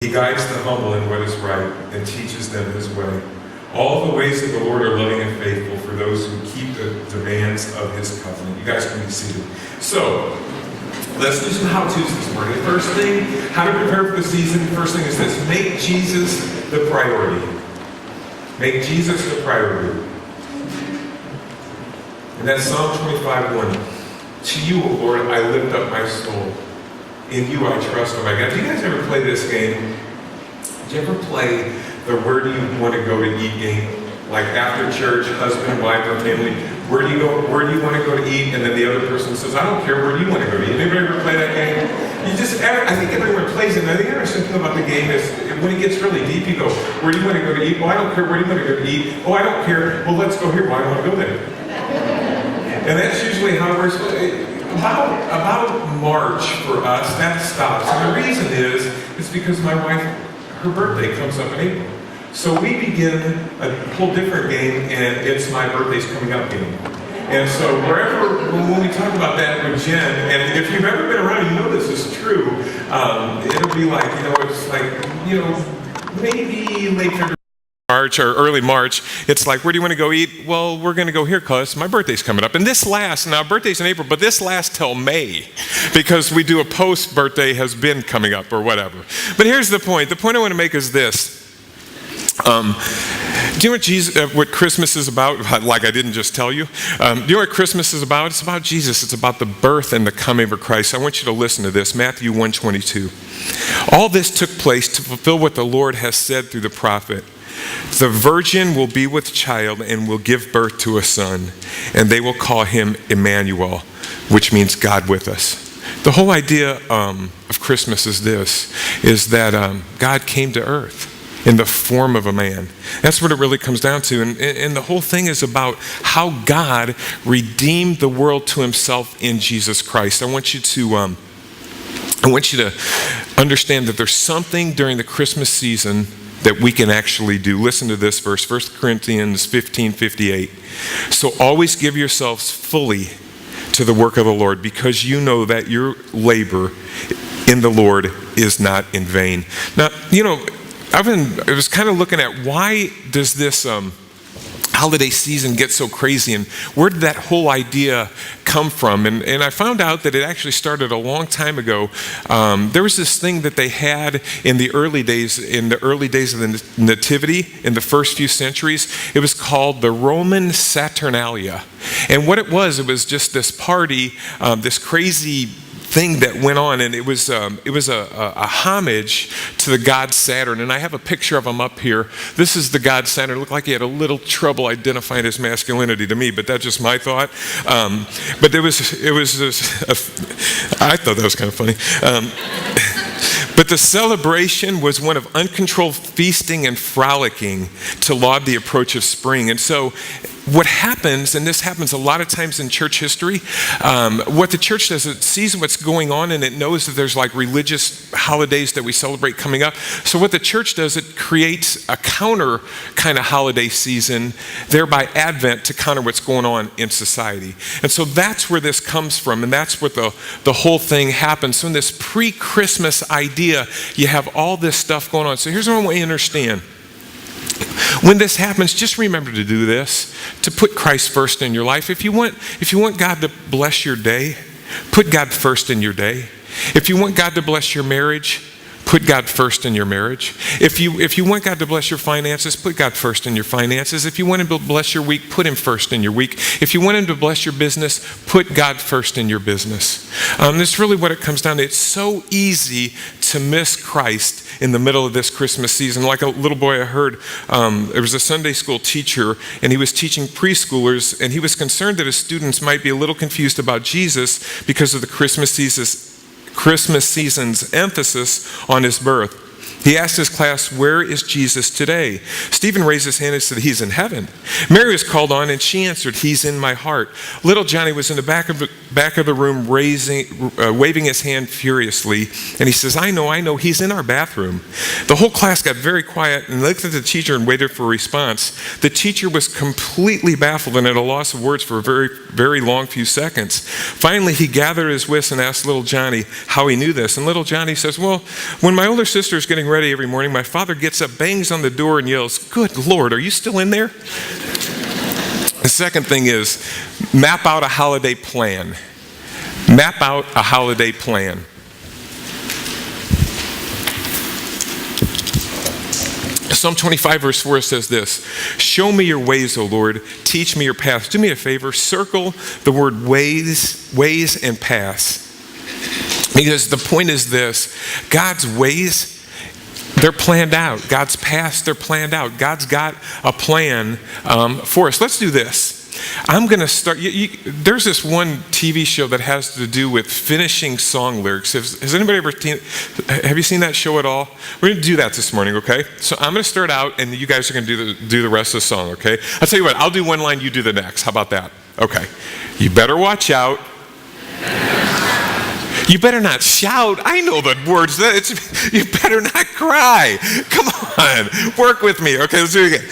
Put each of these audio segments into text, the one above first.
He guides the humble in what is right and teaches them his way. All the ways of the Lord are loving and faithful for those who keep the demands of his covenant. You guys can be seated. So, let's do some how-tos this morning. The first thing, how to prepare for the season. The first thing is this: make Jesus the priority. Make Jesus the priority. And that's Psalm 25:1. To you, O Lord, I lift up my soul. In you I trust, oh my God. Did you guys ever play this game? Did you ever play the where do you want to go to eat game? Like after church, husband, wife, or family, where do you go? Where do you want to go to eat? And then the other person says, I don't care, where do you want to go to eat? Anybody ever play that game? I think everyone plays it. And I think the interesting thing about the game is when it gets really deep, you go, where do you want to go to eat? Well, I don't care, where do you want to go to eat? Oh, I don't care. Well, let's go here. Well, I don't want to go there. And that's usually how we're supposed to. About March for us, that stops. And the reason is because my wife, her birthday comes up in April. So we begin a whole different game, and it's my birthday's coming up game. And so when we talk about that with Jen, and if you've ever been around, you know this is true, it'll be like, it's like, maybe late February. March or early March, it's like, where do you want to go eat? Well, we're going to go here because my birthday's coming up. And this lasts, now birthday's in April, but this lasts till May because we do a post-birthday has been coming up or whatever. But here's the point. The point I want to make is this. Do you know what Christmas is about? Like I didn't just tell you. Do you know what Christmas is about? It's about Jesus. It's about the birth and the coming of Christ. I want you to listen to this. Matthew 1:22. All this took place to fulfill what the Lord has said through the prophet. The virgin will be with child and will give birth to a son, and they will call him Emmanuel, which means God with us. The whole idea of Christmas is this, is that God came to earth in the form of a man. That's what it really comes down to. And the whole thing is about how God redeemed the world to himself in Jesus Christ. I want you to understand that there's something during the Christmas season that we can actually do. Listen to this verse, 1 Corinthians 15:58. So always give yourselves fully to the work of the Lord, because you know that your labor in the Lord is not in vain. Now, I was kind of looking at why does this holiday season get so crazy, and where did that whole idea come from? And I found out that it actually started a long time ago. There was this thing that they had in the early days of the Nativity, in the first few centuries. It was called the Roman Saturnalia. And what it was just this party, this crazy thing that went on, and it was a homage to the god Saturn. And I have a picture of him up here. This is the god Saturn. It looked like he had a little trouble identifying his masculinity to me, but that's just my thought. But it was this, I thought that was kind of funny. But the celebration was one of uncontrolled feasting and frolicking to laud the approach of spring. And so what happens, and this happens a lot of times in church history, what the church does, it sees what's going on and it knows that there's like religious holidays that we celebrate coming up. So what the church does, it creates a counter kind of holiday season, thereby Advent, to counter what's going on in society. And so that's where this comes from, and that's what the whole thing happens. So in this pre-Christmas idea, you have all this stuff going on. So here's what I want you to understand. When this happens, just remember to do this, to put Christ first in your life. If you want God to bless your day, put God first in your day. If you want God to bless your marriage, put God first in your marriage. If you want God to bless your finances, put God first in your finances. If you want him to bless your week, put him first in your week. If you want him to bless your business, put God first in your business. That's really what it comes down to. It's so easy to miss Christ in the middle of this Christmas season. Like a little boy I heard, there was a Sunday school teacher, and he was teaching preschoolers, and he was concerned that his students might be a little confused about Jesus because of the Christmas season's emphasis on his birth. He asked his class, where is Jesus today? Stephen raised his hand and said, he's in heaven. Mary was called on, and she answered, he's in my heart. Little Johnny was in the back of back of the room waving his hand furiously, and he says, I know, he's in our bathroom. The whole class got very quiet and looked at the teacher and waited for a response. The teacher was completely baffled and at a loss of words for a very, very long few seconds. Finally, he gathered his wits and asked little Johnny how he knew this. And little Johnny says, well, when my older sister is getting ready every morning, my father gets up, bangs on the door, and yells, good Lord, are you still in there? The second thing is, map out a holiday plan. Map out a holiday plan. Psalm 25 verse 4 says this, show me your ways, O Lord, teach me your paths. Do me a favor, circle the word ways and paths. Because the point is this, God's ways, they're planned out. God's paths, they're planned out. God's got a plan for us. Let's do this. I'm going to start. There's this one TV show that has to do with finishing song lyrics. Has anybody ever have you seen that show at all? We're going to do that this morning, okay? So I'm going to start out, and you guys are going to do the rest of the song, okay? I'll tell you what. I'll do one line, you do the next. How about that? Okay. You better watch out. You better not shout. I know the words. You better not cry. Come on, work with me. Okay, let's do it again.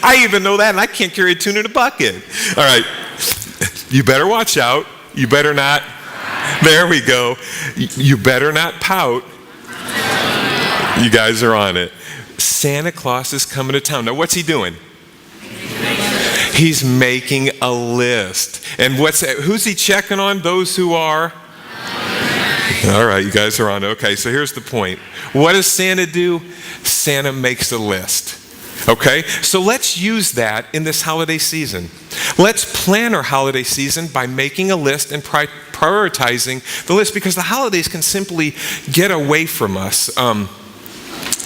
I even know that, and I can't carry a tune in a bucket. All right. You better watch out. You better not. There we go. You better not pout. You guys are on it. Santa Claus is coming to town. Now, what's he doing? He's making a list. And who's he checking on? Those who are? All right, you guys are on. Okay, so here's the point. What does Santa do? Santa makes a list. Okay, so let's use that in this holiday season. Let's plan our holiday season by making a list and prioritizing the list, because the holidays can simply get away from us.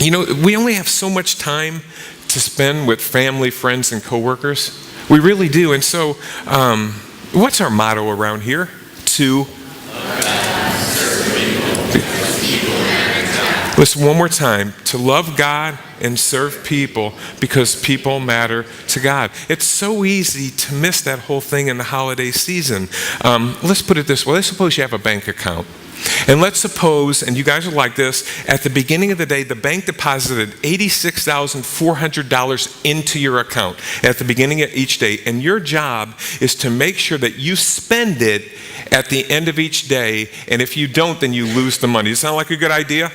We only have so much time to spend with family, friends, and coworkers. We really do. And so, what's our motto around here? Listen one more time. To love God and serve people because people matter to God. It's so easy to miss that whole thing in the holiday season. Let's put it this way. Let's suppose you have a bank account. And let's suppose, and you guys are like this, at the beginning of the day, the bank deposited $86,400 into your account at the beginning of each day. And your job is to make sure that you spend it at the end of each day. And if you don't, then you lose the money. Does that sound like a good idea?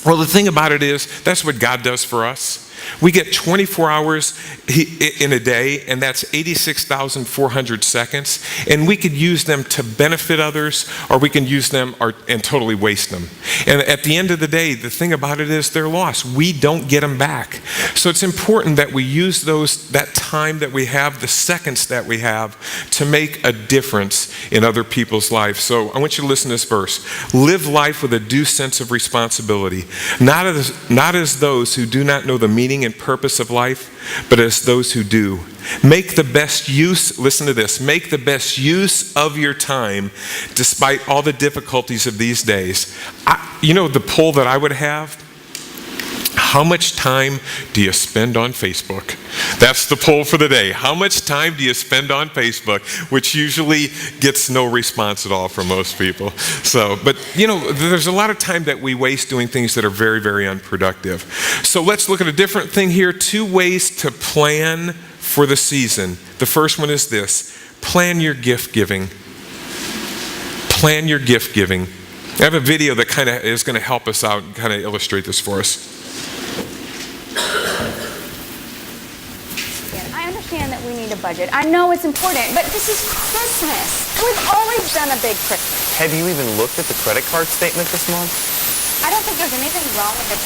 Well, the thing about it is, that's what God does for us. We get 24 hours in a day, and that's 86,400 seconds. And we could use them to benefit others, or we can use them and totally waste them. And at the end of the day, the thing about it is they're lost. We don't get them back. So it's important that we use that time that we have, the seconds that we have, to make a difference in other people's lives. So I want you to listen to this verse. Live life with a due sense of responsibility, not as those who do not know the meaning and purpose of life, but as those who do. Make the best use, listen to this, make the best use of your time despite all the difficulties of these days. The poll that I would have, how much time do you spend on Facebook? That's the poll for the day. How much time do you spend on Facebook? Which usually gets no response at all from most people. But there's a lot of time that we waste doing things that are very, very unproductive. So let's look at a different thing here. 2 ways to plan for the season. The first one is this: plan your gift giving. Plan your gift giving. I have a video that kind of is going to help us out and kind of illustrate this for us. I understand that we need a budget. I know it's important, but this is Christmas. We've always done a big Christmas. Have you even looked at the credit card statement this month? I don't think there's anything wrong with it.